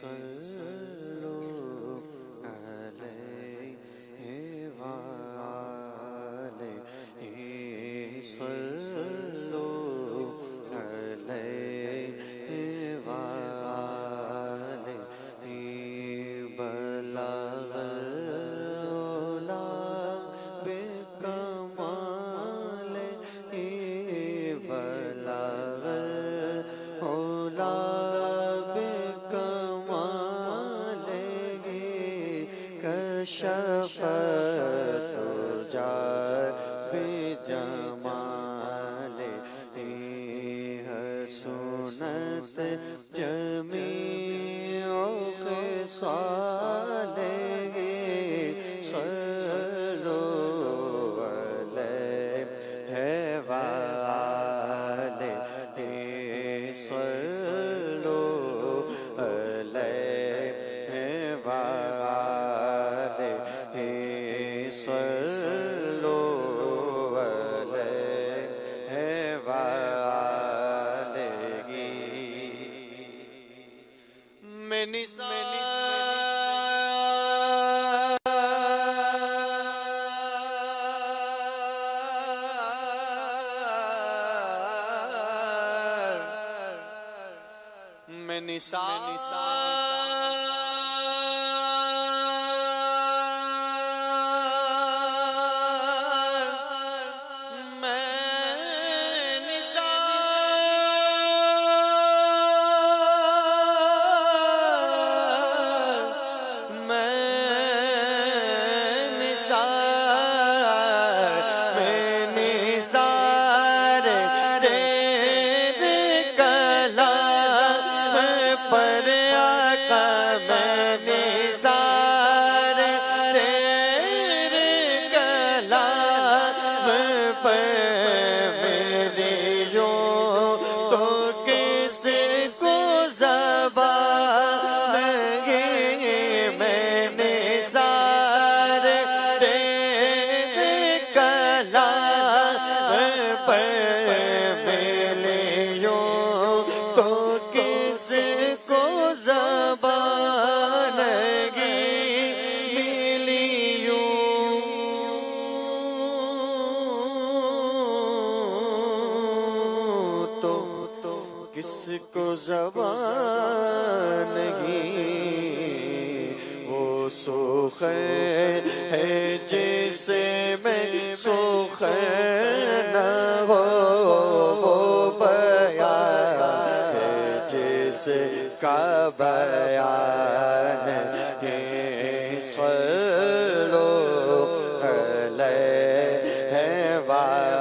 صلوا عليه وآله صلوا عليه وآله بلغ العلا بكماله بلغ العلا بكماله كشف الدجى بجماله حسنت جميع خصاله صلوا عليه وآله صلوا عليه وآله صلوا عليه وآله میں کس کو زبان نہیں وہ سخن ہے جسے میں سخن نہ ہو وہ بیان ہے جس کا بیان ہے صلوا علیہ وآلہ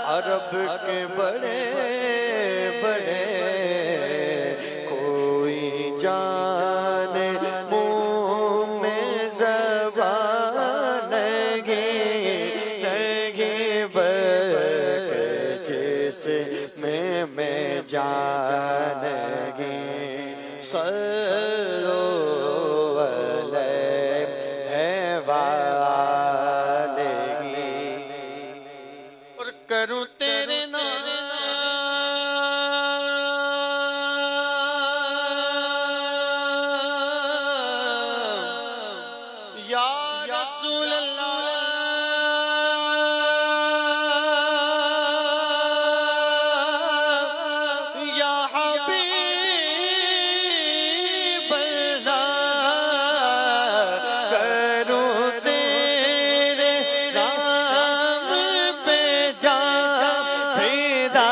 عرب کے بڑے بڑے کوئی جان منہ میں زبان نہیں بلکہ جس میں جان گی صلوا علیہ وآلہ اور کروں تیرے نام یا رسول اللہ یا حبیب اللہ کروں تیرے نام پہ جا فدا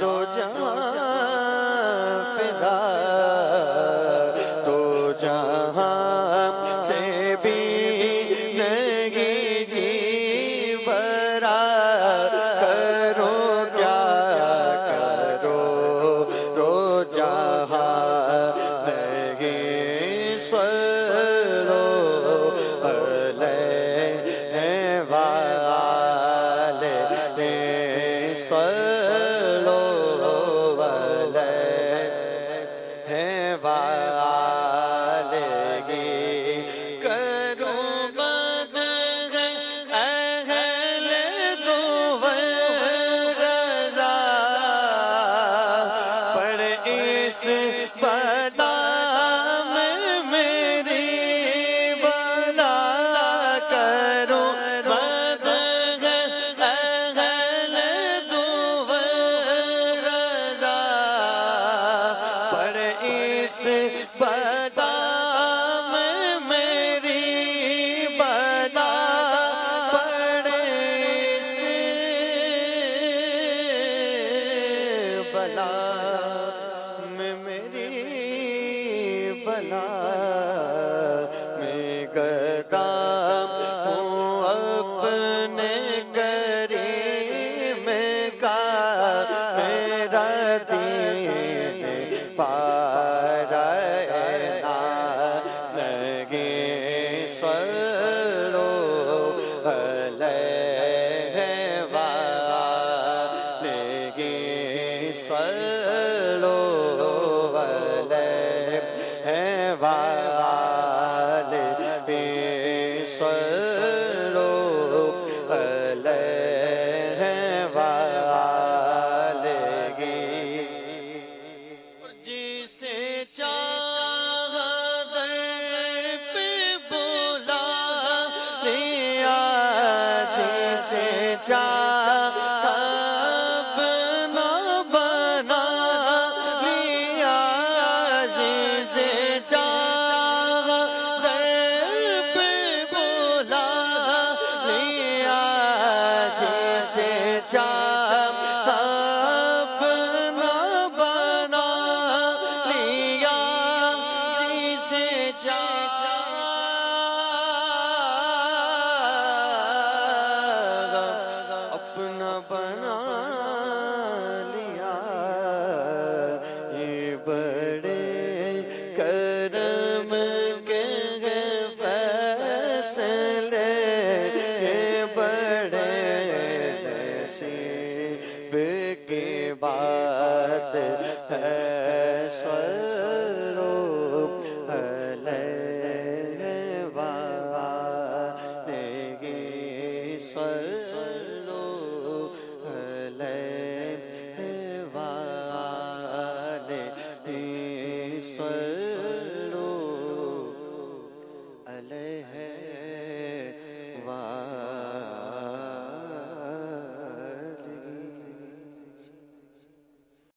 دو جہاں فدا، دو جہاں سے بھی نہیں جی برا، کرو کیا کرو رو جہاں نہیں صلو علیہ وآلہ صلو علیہ وآلہ، کرو مدح اہل دو رضا، پر اس صدا میں میری بلا، کرو مدح اہل دو رضا، پر اس صدا میں میری بلا، پر اس بلا میں میری بلا، میں گدا ہوں اپنے کریم کا، میرا دین پارا لگے صلو علیہ وآلہ صلو علیہ وآلہ صلو علیہ وآلہ، جسے چاہا در پہ بلا لیا، جسے چاہا اپنا بنا لیا، جسے چاہا در پہ بلا لیا، جسے چاہا اپنا بنا لیا، جسے چاہا اپنا بنا لیا، یہ بڑے کرم کے فیصلے